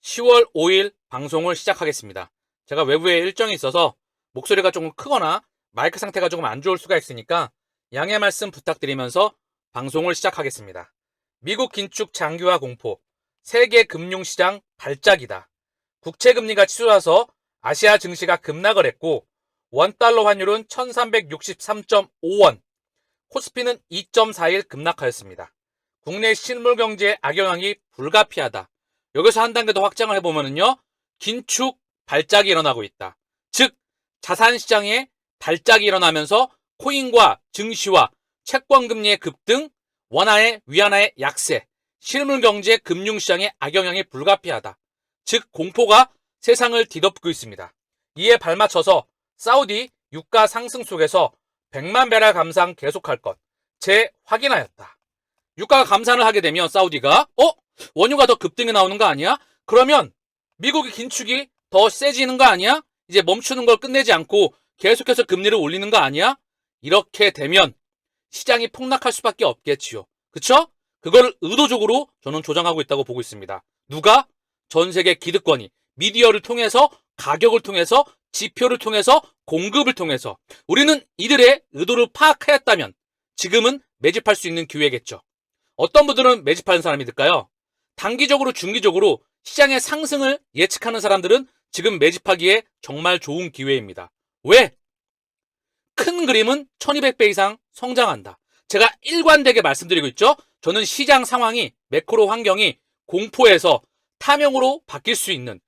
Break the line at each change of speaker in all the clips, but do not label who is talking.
10월 5일 방송을 시작하겠습니다. 제가 외부에 일정이 있어서 목소리가 조금 크거나 마이크 상태가 조금 안 좋을 수가 있으니까 양해 말씀 부탁드리면서 방송을 시작하겠습니다. 미국 긴축 장기화 공포, 세계 금융시장 발작이다. 국채금리가 치솟아서 아시아 증시가 급락을 했고 원달러 환율은 1363.5원, 코스피는 2.41 급락하였습니다. 국내 실물 경제의 악영향이 불가피하다. 여기서 한 단계 더 확장을 해보면요, 긴축 발작이 일어나고 있다. 즉 자산시장에 발작이 일어나면서 코인과 증시와 채권금리의 급등, 원화의 위안화의 약세, 실물경제 금융시장의 악영향이 불가피하다. 즉 공포가 세상을 뒤덮고 있습니다. 이에 발맞춰서 사우디 유가 상승 속에서 100만 배럴 감산 계속할 것 재확인하였다. 유가가 감산을 하게 되면 사우디가 원유가 더 급등이 나오는 거 아니야? 그러면 미국의 긴축이 더 세지는 거 아니야? 이제 멈추는 걸 끝내지 않고 계속해서 금리를 올리는 거 아니야? 이렇게 되면 시장이 폭락할 수밖에 없겠지요. 그쵸? 그걸 의도적으로 저는 조장하고 있다고 보고 있습니다. 누가? 전 세계 기득권이 미디어를 통해서, 가격을 통해서, 지표를 통해서, 공급을 통해서 우리는 이들의 의도를 파악하였다면 지금은 매집할 수 있는 기회겠죠. 어떤 분들은 매집하는 사람이 될까요? 단기적으로, 중기적으로 시장의 상승을 예측하는 사람들은 지금 매집하기에 정말 좋은 기회입니다. 왜? 큰 그림은 1200배 이상 성장한다. 제가 일관되게 말씀드리고 있죠. 저는 시장 상황이, 매크로 환경이 공포에서 탐욕으로 바뀔 수 있는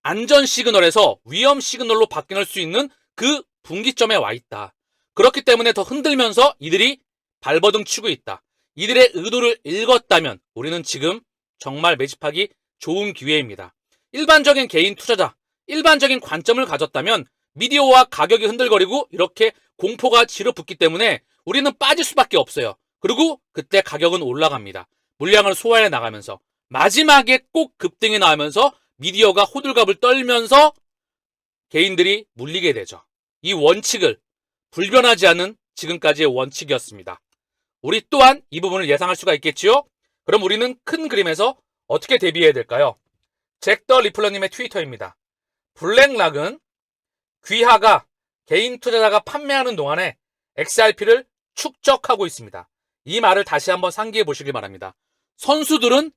안전 시그널에서 위험 시그널로 바뀔 수 있는 그 분기점에 와 있다. 그렇기 때문에 더 흔들면서 이들이 발버둥 치고 있다. 이들의 의도를 읽었다면 우리는 지금 정말 매집하기 좋은 기회입니다. 일반적인 개인 투자자, 일반적인 관점을 가졌다면 미디어와 가격이 흔들거리고 이렇게 공포가 질어붙기 때문에 우리는 빠질 수밖에 없어요. 그리고 그때 가격은 올라갑니다. 물량을 소화해 나가면서 마지막에 꼭 급등이 나오면서 미디어가 호들갑을 떨면서 개인들이 물리게 되죠. 이 원칙을 불변하지 않은 지금까지의 원칙이었습니다. 우리 또한 이 부분을 예상할 수가 있겠지요? 그럼 우리는 큰 그림에서 어떻게 대비해야 될까요? 잭 더 리플러님의 트위터입니다. 블랙락은 귀하가 개인 투자자가 판매하는 동안에 XRP를 축적하고 있습니다. 이 말을 다시 한번 상기해 보시길 바랍니다. 선수들은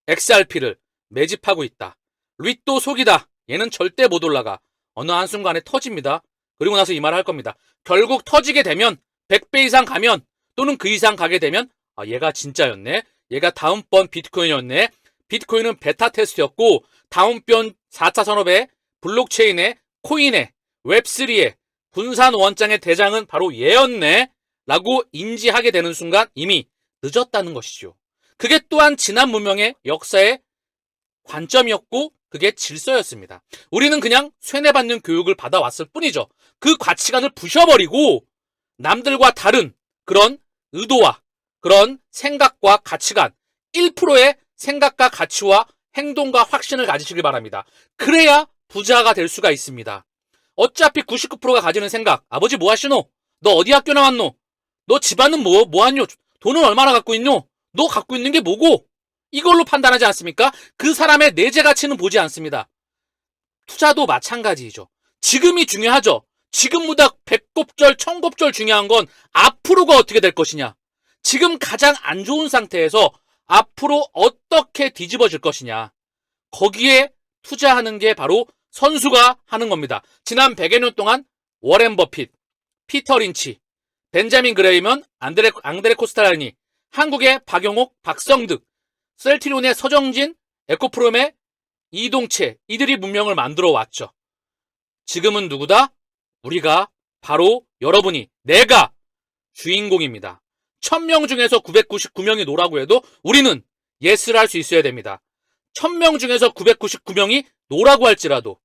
XRP를 매집하고 있다. 릿도 속이다. 얘는 절대 못 올라가. 어느 한순간에 터집니다. 그리고 나서 이 말을 할 겁니다. 결국 터지게 되면 100배 이상 가면 또는 그 이상 가게 되면 얘가 진짜였네. 얘가 다음번 비트코인이었네. 비트코인은 베타 테스트였고 다음번 4차 산업의 블록체인의 코인의 웹3의 분산 원장의 대장은 바로 얘였네 라고 인지하게 되는 순간 이미 늦었다는 것이죠. 그게 또한 지난 문명의 역사의 관점이었고 그게 질서였습니다. 우리는 그냥 쇠뇌받는 교육을 받아왔을 뿐이죠. 그 가치관을 부셔버리고 남들과 다른 그런 의도와 그런 생각과 가치관, 1%의 생각과 가치와 행동과 확신을 가지시길 바랍니다. 그래야 부자가 될 수가 있습니다. 어차피 99%가 가지는 생각, 아버지 뭐 하시노? 너 어디 학교 나왔노? 너 집안은 뭐 하뇨? 돈은 얼마나 갖고 있노? 너 갖고 있는 게 뭐고? 이걸로 판단하지 않습니까? 그 사람의 내재 가치는 보지 않습니다. 투자도 마찬가지죠. 지금이 중요하죠. 지금보다 100kop절, 1000kop절 중요한 건 앞으로가 어떻게 될 것이냐. 지금 가장 안 좋은 상태에서 앞으로 어떻게 뒤집어질 것이냐. 거기에 투자하는 게 바로 선수가 하는 겁니다. 지난 100여 년 동안 워렌 버핏, 피터 린치, 벤자민 그레이먼, 앙드레 코스타라니, 한국의 박용옥, 박성득, 셀트리온의 서정진, 에코프롬의 이동채, 이들이 문명을 만들어 왔죠. 지금은 누구다? 우리가 바로 여러분이, 내가 주인공입니다. 1000명 중에서 999명이 노라고 해도 우리는 예스를 할 수 있어야 됩니다. 1000명 중에서 999명이 노라고 할지라도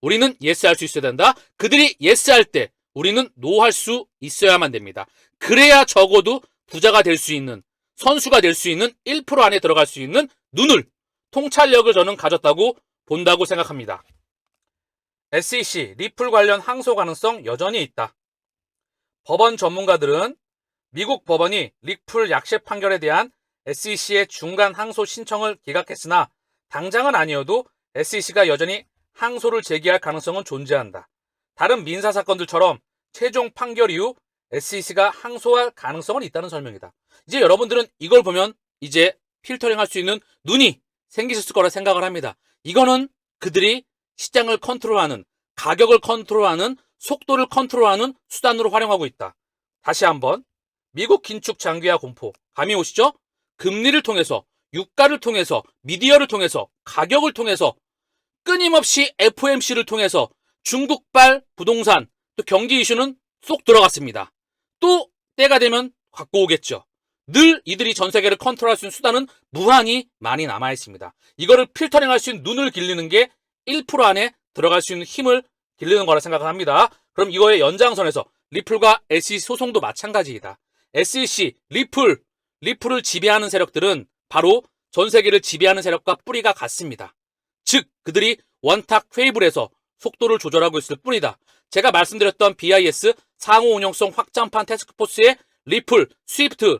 우리는 예스 할 수 있어야 된다. 그들이 예스 할 때 우리는 노 할 수 있어야만 됩니다. 그래야 적어도 부자가 될 수 있는, 선수가 될 수 있는 1% 안에 들어갈 수 있는 눈을, 통찰력을 저는 가졌다고 본다고 생각합니다. SEC, 리플 관련 항소 가능성 여전히 있다. 법원 전문가들은 미국 법원이 리플 약식 판결에 대한 SEC의 중간 항소 신청을 기각했으나 당장은 아니어도 SEC가 여전히 항소를 제기할 가능성은 존재한다. 다른 민사 사건들처럼 최종 판결 이후 SEC가 항소할 가능성은 있다는 설명이다. 이제 여러분들은 이걸 보면 이제 필터링 할 수 있는 눈이 생기셨을 거라 생각을 합니다. 이거는 그들이 시장을 컨트롤하는, 가격을 컨트롤하는, 속도를 컨트롤하는 수단으로 활용하고 있다. 다시 한번 미국 긴축 장기화 공포 감이 오시죠? 금리를 통해서, 유가를 통해서, 미디어를 통해서, 가격을 통해서, 끊임없이 FOMC를 통해서 중국발 부동산, 또 경기 이슈는 쏙 들어갔습니다. 또 때가 되면 갖고 오겠죠. 늘 이들이 전 세계를 컨트롤할 수 있는 수단은 무한히 많이 남아 있습니다. 이거를 필터링 할 수 있는 눈을 길르는 게 1% 안에 들어갈 수 있는 힘을 길르는 거라 생각을 합니다. 그럼 이거의 연장선에서 리플과 SEC 소송도 마찬가지이다. SEC, 리플을 지배하는 세력들은 바로 전 세계를 지배하는 세력과 뿌리가 같습니다. 즉 그들이 원탁 회의불에서 속도를 조절하고 있을 뿐이다. 제가 말씀드렸던 BIS 상호 운영성 확장판 태스크포스의 리플, 스위프트,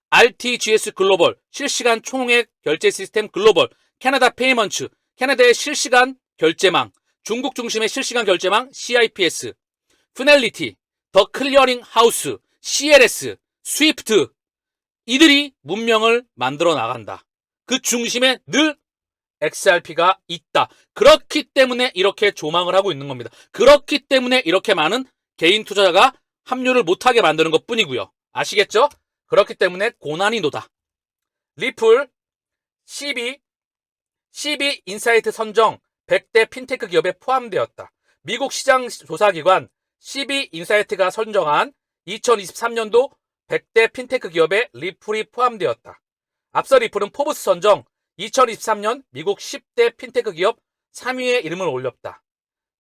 RTGS 글로벌, 실시간 총액 결제 시스템 글로벌, 캐나다 페이먼츠, 캐나다의 실시간 결제망, 중국 중심의 실시간 결제망 CIPS, 피넬리티, 더 클리어링 하우스, CLS, 스위프트, 이들이 문명을 만들어 나간다. 그 중심에 늘 XRP가 있다. 그렇기 때문에 이렇게 조망을 하고 있는 겁니다. 그렇기 때문에 이렇게 많은 개인 투자자가 합류를 못하게 만드는 것 뿐이고요. 아시겠죠? 그렇기 때문에 고난이도다. 리플, CB 인사이트 선정 100대 핀테크 기업에 포함되었다. 미국 시장 조사기관 CB 인사이트가 선정한 2023년도 100대 핀테크 기업에 리플이 포함되었다. 앞서 리플은 포브스 선정 2023년 미국 10대 핀테크 기업 3위에 이름을 올렸다.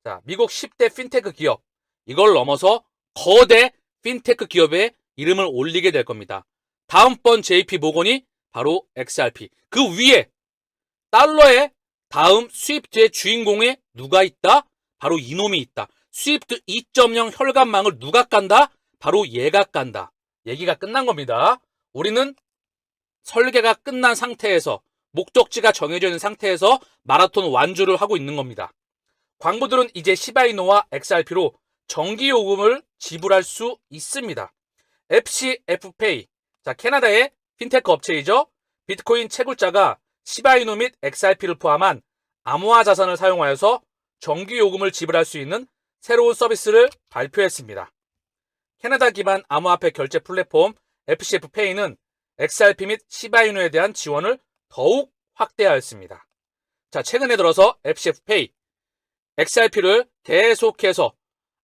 자, 미국 10대 핀테크 기업, 이걸 넘어서 거대 핀테크 기업에 이름을 올리게 될 겁니다. 다음번 JP 모건이 바로 XRP. 그 위에 달러의 다음 스위프트의 주인공에 누가 있다? 바로 이놈이 있다. 스위프트 2.0 혈관망을 누가 깐다? 바로 얘가 깐다. 얘기가 끝난 겁니다. 우리는 설계가 끝난 상태에서, 목적지가 정해져 있는 상태에서 마라톤 완주를 하고 있는 겁니다. 광부들은 이제 시바이노와 XRP로 정기요금을 지불할 수 있습니다. FCF페이, 자, 캐나다의 핀테크 업체이죠. 비트코인 채굴자가 시바이노 및 XRP를 포함한 암호화 자산을 사용하여서 정기요금을 지불할 수 있는 새로운 서비스를 발표했습니다. 캐나다 기반 암호화폐 결제 플랫폼 FCF페이는 XRP 및 시바이노에 대한 지원을 더욱 확대하였습니다. 자, 최근에 들어서 FCF페이, XRP를 계속해서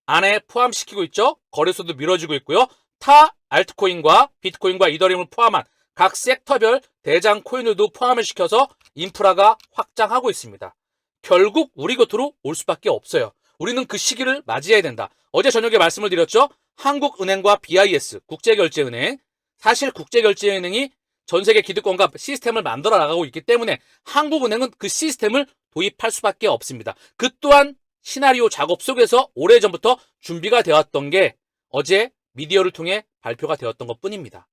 안에 포함시키고 있죠. 거래소도 미뤄지고 있고요. 타 알트코인과 비트코인과 이더리움을 포함한 각 섹터별 대장 코인들도 포함을 시켜서 인프라가 확장하고 있습니다. 결국 우리 곁으로 올 수밖에 없어요. 우리는 그 시기를 맞이해야 된다. 어제 저녁에 말씀을 드렸죠. 한국은행과 BIS, 국제결제은행, 사실 국제결제은행이 전세계 기득권과 시스템을 만들어 나가고 있기 때문에 한국은행은 그 시스템을 도입할 수밖에 없습니다. 그 또한 시나리오 작업 속에서 오래전부터 준비가 되었던 게 어제 미디어를 통해 발표가 되었던 것 뿐입니다.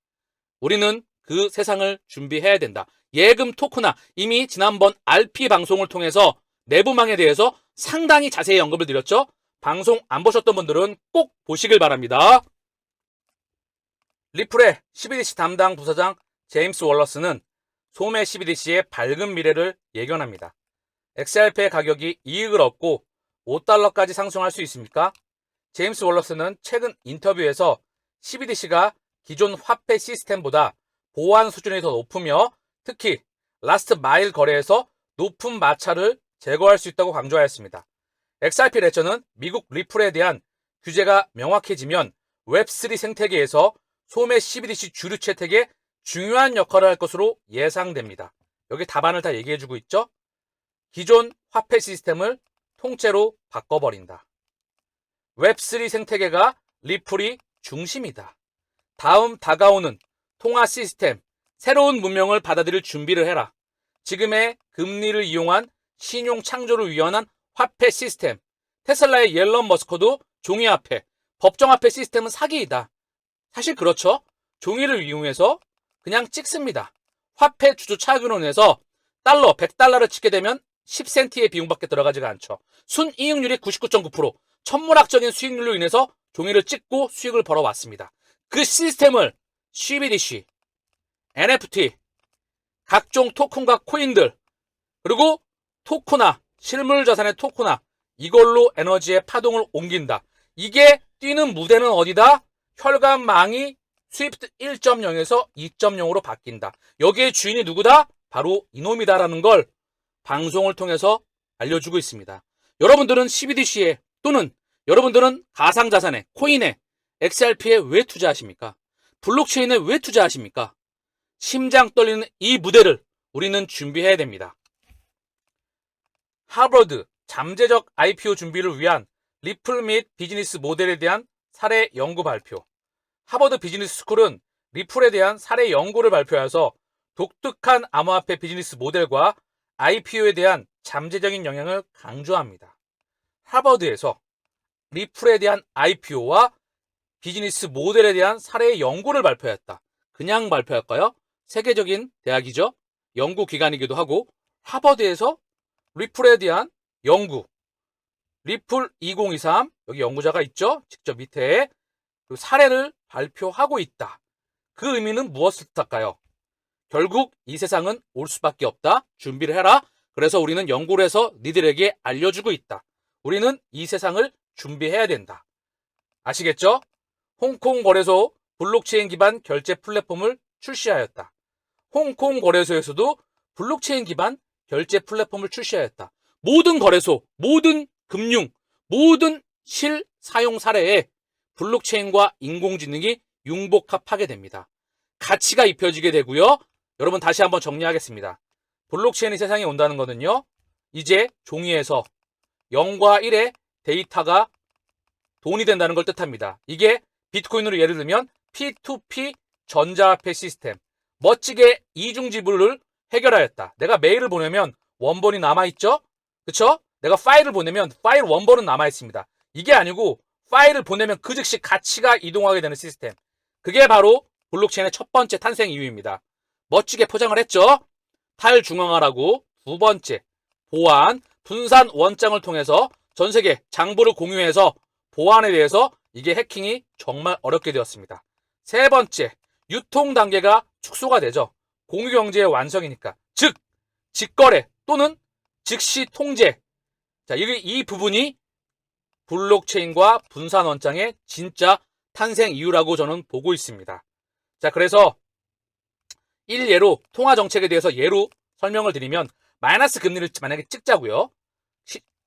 우리는 그 세상을 준비해야 된다. 예금 토크나 이미 지난번 RP 방송을 통해서 내부망에 대해서 상당히 자세히 언급을 드렸죠. 방송 안 보셨던 분들은 꼭 보시길 바랍니다. 리플의 CBDC 담당 부사장 제임스 월러스는 소매 CBDC의 밝은 미래를 예견합니다. XRP의 가격이 이익을 얻고 $5까지 상승할 수 있습니까? 제임스 월러스는 최근 인터뷰에서 CBDC가 기존 화폐 시스템보다 보안 수준이 더 높으며 특히 라스트 마일 거래에서 높은 마찰을 제거할 수 있다고 강조하였습니다. XRP 레저는 미국 리플에 대한 규제가 명확해지면 웹3 생태계에서 소매 CBDC 주류 채택에 중요한 역할을 할 것으로 예상됩니다. 여기 답안을 다 얘기해주고 있죠. 기존 화폐 시스템을 통째로 바꿔버린다. 웹3 생태계가 리플이 중심이다. 다음 다가오는 통화 시스템, 새로운 문명을 받아들일 준비를 해라. 지금의 금리를 이용한 신용 창조를 위헌한 화폐 시스템, 테슬라의 옐런 머스크도 종이화폐, 법정화폐 시스템은 사기이다. 사실 그렇죠. 종이를 이용해서 그냥 찍습니다. 화폐 주주 차익으로 인해서 100달러를 찍게 되면 10센트의 비용밖에 들어가지가 않죠. 순이익률이 99.9%, 천문학적인 수익률로 인해서 종이를 찍고 수익을 벌어왔습니다. 그 시스템을 CBDC, NFT, 각종 토큰과 코인들, 그리고 토코나, 실물자산의 토코나, 이걸로 에너지의 파동을 옮긴다. 이게 뛰는 무대는 어디다? 혈관망이 스위프트 1.0에서 2.0으로 바뀐다. 여기에 주인이 누구다? 바로 이놈이다라는 걸 방송을 통해서 알려주고 있습니다. 여러분들은 CBDC에 또는 여러분들은 가상자산에, 코인에, XRP에 왜 투자하십니까? 블록체인에 왜 투자하십니까? 심장 떨리는 이 무대를 우리는 준비해야 됩니다. 하버드 잠재적 IPO 준비를 위한 리플 및 비즈니스 모델에 대한 사례 연구 발표. 하버드 비즈니스 스쿨은 리플에 대한 사례 연구를 발표해서 독특한 암호화폐 비즈니스 모델과 IPO에 대한 잠재적인 영향을 강조합니다. 하버드에서 리플에 대한 IPO와 비즈니스 모델에 대한 사례 연구를 발표했다. 그냥 발표할까요? 세계적인 대학이죠. 연구기관이기도 하고 하버드에서 리플에 대한 연구, 리플 2023 여기 연구자가 있죠. 직접 밑에 사례를 발표하고 있다. 그 의미는 무엇을 뜻할까요? 결국 이 세상은 올 수밖에 없다. 준비를 해라. 그래서 우리는 연구를 해서 니들에게 알려주고 있다. 우리는 이 세상을 준비해야 된다. 아시겠죠? 홍콩 거래소 블록체인 기반 결제 플랫폼을 출시하였다. 홍콩 거래소에서도 블록체인 기반 결제 플랫폼을 출시하였다. 모든 거래소, 모든 금융, 모든 실사용 사례에 블록체인과 인공지능이 융복합하게 됩니다. 가치가 입혀지게 되고요. 여러분 다시 한번 정리하겠습니다. 블록체인이 세상에 온다는 것은요. 이제 종이에서 0과 1의 데이터가 돈이 된다는 걸 뜻합니다. 이게 비트코인으로 예를 들면 P2P 전자화폐 시스템. 멋지게 이중지불을 해결하였다. 내가 메일을 보내면 원본이 남아있죠? 그쵸? 내가 파일을 보내면 파일 원본은 남아있습니다. 이게 아니고 파일을 보내면 그 즉시 가치가 이동하게 되는 시스템. 그게 바로 블록체인의 첫 번째 탄생 이유입니다. 멋지게 포장을 했죠? 탈중앙화라고 두 번째, 보안, 분산 원장을 통해서 전 세계 장부를 공유해서 보안에 대해서 이게 해킹이 정말 어렵게 되었습니다. 세 번째, 유통 단계가 축소가 되죠. 공유경제의 완성이니까. 즉, 직거래 또는 즉시 통제. 자, 이 부분이 블록체인과 분산 원장의 진짜 탄생 이유라고 저는 보고 있습니다. 자, 그래서 일예로 통화 정책에 대해서 예로 설명을 드리면 마이너스 금리를 만약에 찍자고요.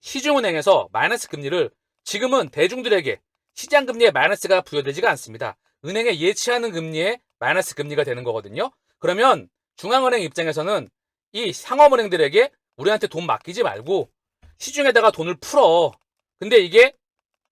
시중은행에서 마이너스 금리를 지금은 대중들에게 시장 금리에 마이너스가 부여되지가 않습니다. 은행에 예치하는 금리에 마이너스 금리가 되는 거거든요. 그러면 중앙은행 입장에서는 이 상업은행들에게 우리한테 돈 맡기지 말고 시중에다가 돈을 풀어. 근데 이게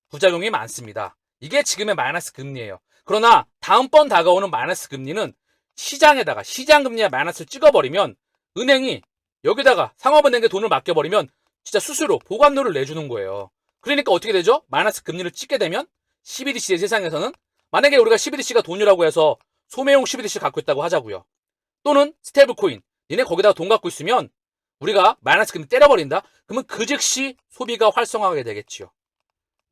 부작용이 많습니다. 이게 지금의 마이너스 금리예요. 그러나 다음번 다가오는 마이너스 금리는 시장에다가 시장 금리에 마이너스를 찍어버리면 은행이 여기다가 상업은행에 돈을 맡겨버리면 진짜 수수료, 보관료를 내주는 거예요. 그러니까 어떻게 되죠? 마이너스 금리를 찍게 되면 CBDC의 세상에서는 만약에 우리가 CBDC가 돈이라고 해서 소매용 CBDC 갖고 있다고 하자고요. 또는 스테이블코인, 니네 거기다가 돈 갖고 있으면 우리가 마이너스 금리 때려버린다? 그러면 그 즉시 소비가 활성화하게 되겠지요.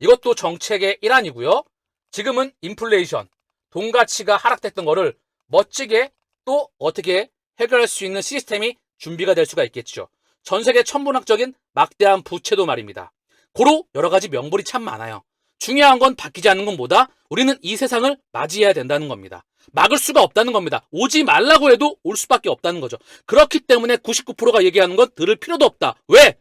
이것도 정책의 일환이고요. 지금은 인플레이션, 돈 가치가 하락됐던 거를 멋지게 또 어떻게 해결할 수 있는 시스템이 준비가 될 수가 있겠죠. 전 세계 천문학적인 막대한 부채도 말입니다. 고로 여러 가지 명분이 참 많아요. 중요한 건 바뀌지 않는 건 뭐다? 우리는 이 세상을 맞이해야 된다는 겁니다. 막을 수가 없다는 겁니다. 오지 말라고 해도 올 수밖에 없다는 거죠. 그렇기 때문에 99%가 얘기하는 건 들을 필요도 없다. 왜?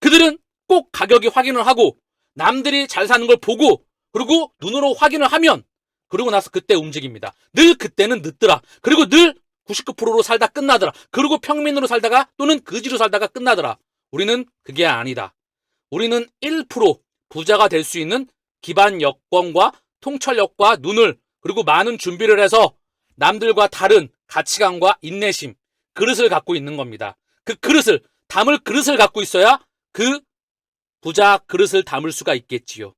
그들은 꼭 가격이 확인을 하고 남들이 잘 사는 걸 보고 그리고 눈으로 확인을 하면 그러고 나서 그때 움직입니다. 늘 그때는 늦더라. 그리고 늘 99%로 살다 끝나더라. 그리고 평민으로 살다가 또는 거지로 살다가 끝나더라. 우리는 그게 아니다. 우리는 1% 부자가 될 수 있는 기반 여건과 통찰력과 눈을 그리고 많은 준비를 해서 남들과 다른 가치관과 인내심, 그릇을 갖고 있는 겁니다. 그 그릇을, 담을 그릇을 갖고 있어야 그 부자 그릇을 담을 수가 있겠지요.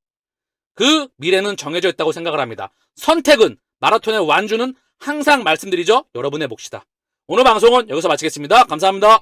그 미래는 정해져 있다고 생각을 합니다. 선택은, 마라톤의 완주는 항상 말씀드리죠. 여러분의 몫이다. 오늘 방송은 여기서 마치겠습니다. 감사합니다.